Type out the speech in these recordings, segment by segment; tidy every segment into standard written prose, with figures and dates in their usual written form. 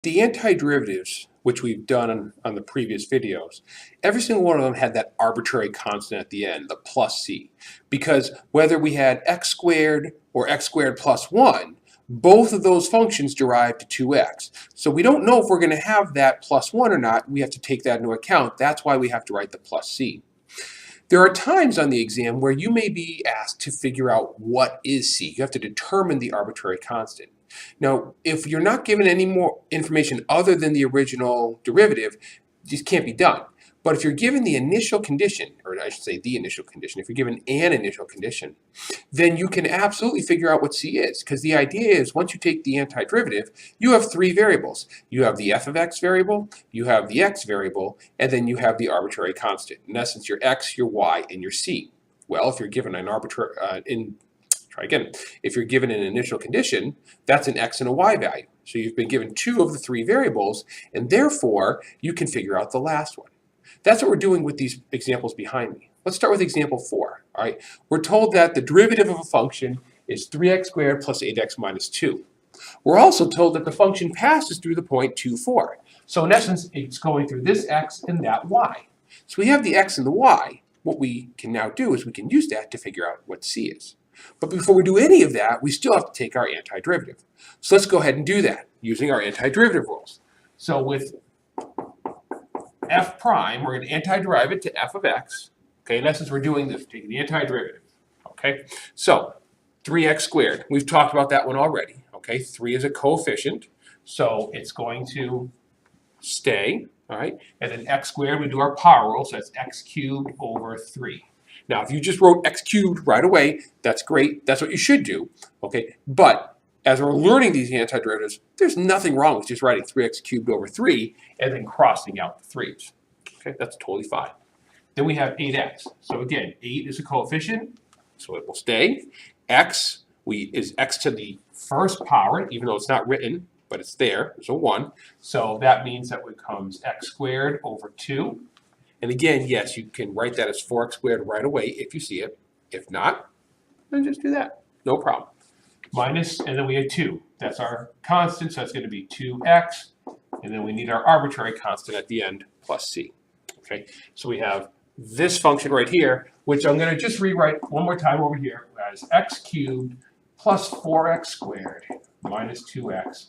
The antiderivatives, which we've done on the previous videos, every single one of them had that arbitrary constant at the end, the plus c. Because whether we had x squared or x squared plus 1, both of those functions derive to 2x. So we don't know if we're going to have that plus 1 or not. We have to take that into account. That's why we have to write the plus c. There are times on the exam where you may be asked to figure out what is c. You have to determine the arbitrary constant. Now, if you're not given any more information other than the original derivative, this can't be done. But if you're given the initial condition, or I should say the initial condition, if you're given an initial condition, then you can absolutely figure out what c is. Because the idea is once you take the antiderivative, you have three variables. You have the f of x variable, you have the x variable, and then you have the arbitrary constant. In essence, your x, your y, and your c. Well, if you're given an arbitrary, try again. If you're given an initial condition, that's an x and a y value. So you've been given two of the three variables, and therefore you can figure out the last one. That's what we're doing with these examples behind me. Let's start with example 4. All right, we're told that the derivative of a function is 3x squared plus 8x minus 2. We're also told that the function passes through the point 2, 4. So in essence, it's going through this x and that y. So we have the x and the y. What we can now do is we can use that to figure out what c is. But before we do any of that, we still have to take our antiderivative. So let's go ahead and do that using our antiderivative rules. So with f prime, we're going to antiderive it to f of x. Okay, in essence, we're doing this, taking the antiderivative. Okay, so 3x squared. We've talked about that one already. Okay, 3 is a coefficient, so it's going to stay. All right, and then x squared, we do our power rule, so that's x cubed over 3. Now, if you just wrote x cubed right away, that's great. That's what you should do, okay? But as we're learning these antiderivatives, there's nothing wrong with just writing 3x cubed over 3 and then crossing out the 3's. Okay, that's totally fine. Then we have 8x. So again, 8 is a coefficient, so it will stay. X is x to the first power, even though it's not written, but it's there. There's a 1. So that means that it becomes x squared over 2. And again, yes, you can write that as 4x squared right away if you see it. If not, then just do that. No problem. Minus, and then we had 2. That's our constant, so that's going to be 2x. And then we need our arbitrary constant at the end, plus c. Okay, so we have this function right here, which I'm going to just rewrite one more time over here as x cubed plus 4x squared minus 2x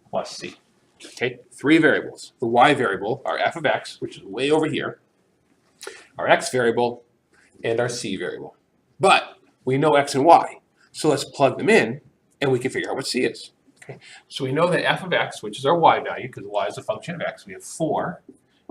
plus c. Okay, three variables. The y variable, our f of x, which is way over here, our x variable, and our c variable. But we know x and y, so let's plug them in, and we can figure out what c is. Okay, so we know that f of x, which is our y value, because y is a function of x, we have 4,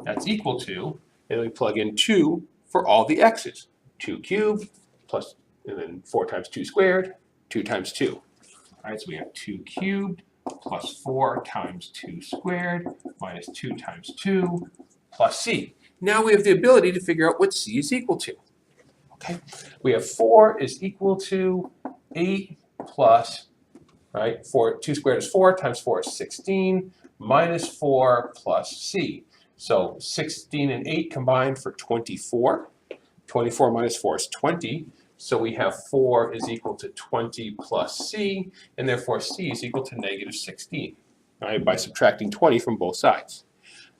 that's equal to, and we plug in 2 for all the x's. 2 cubed, plus, and then 4 times 2 squared, 2 times 2. All right, so we have 2 cubed, plus 4 times 2 squared minus 2 times 2 plus c. Now we have the ability to figure out what c is equal to. Okay, we have 4 is equal to 8 plus, right, 2 squared is 4 times 4 is 16 minus 4 plus c. So 16 and 8 combined for 24. 24 minus 4 is 20. So we have 4 is equal to 20 plus c, and therefore c is equal to negative 16, right, by subtracting 20 from both sides.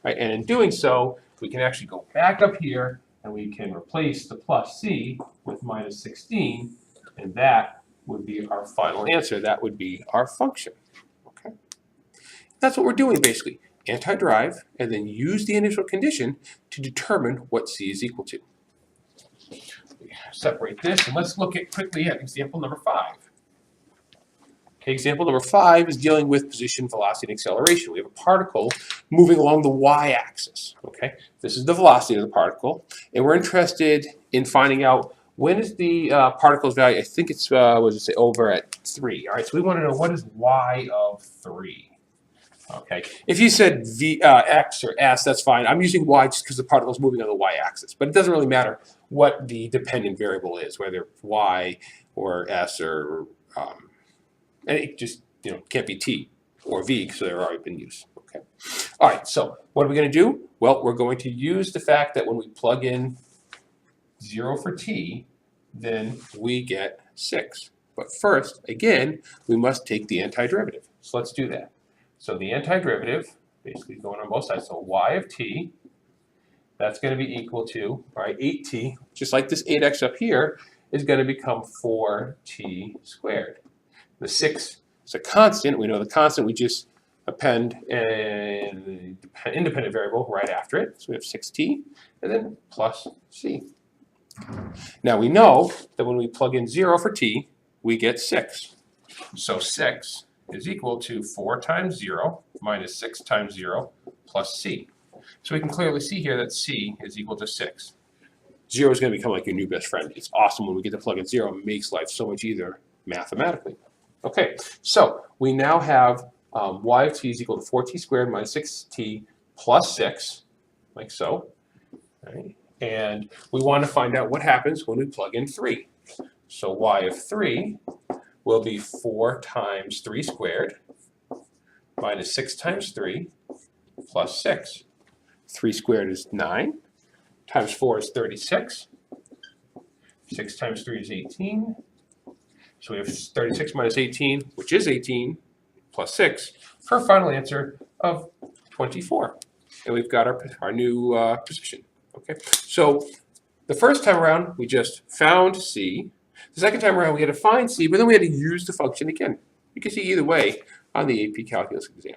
Right, and in doing so, we can actually go back up here, and we can replace the plus c with minus 16, and that would be our final answer. That would be our function. Okay, that's what we're doing basically. Antiderive, and then use the initial condition to determine what c is equal to. Separate this, and let's look quickly at example number 5. Okay, example number 5 is dealing with position, velocity, and acceleration. We have a particle moving along the y-axis. Okay, this is the velocity of the particle, and we're interested in finding out when is the particle's value. I think it's what does it say, over at 3. All right, so we want to know what is y of 3. Okay, if you said x or s, that's fine. I'm using y just because the particle is moving on the y-axis, but it doesn't really matter what the dependent variable is, whether y or s or and it just can't be t or v because they've already been used. Okay, all right. So what are we going to do? Well, we're going to use the fact that when we plug in 0 for t, then we get 6. But first, again, we must take the antiderivative. So let's do that. So the antiderivative, basically going on both sides, so y of t, that's going to be equal to, right, 8t, just like this 8x up here, is going to become 4t squared. The 6 is a constant. We know the constant, we just append an independent variable right after it. So we have 6t, and then plus c. Now we know that when we plug in 0 for t, we get 6. So 6 is equal to 4 times 0 minus 6 times 0 plus c. So we can clearly see here that c is equal to 6. 0 is going to become like your new best friend. It's awesome when we get to plug in 0. It makes life so much easier mathematically. Okay, so we now have y of t is equal to 4t squared minus 6t plus 6, like so. Right? And we want to find out what happens when we plug in 3. So y of 3 will be 4 times 3 squared minus 6 times 3 plus 6. 3 squared is 9, times 4 is 36, 6 times 3 is 18. So we have 36 minus 18, which is 18, plus 6, for a final answer of 24. And we've got our new position. Okay, so the first time around, we just found c. The second time around, we had to find c, but then we had to use the function again. You can see either way on the AP Calculus exam.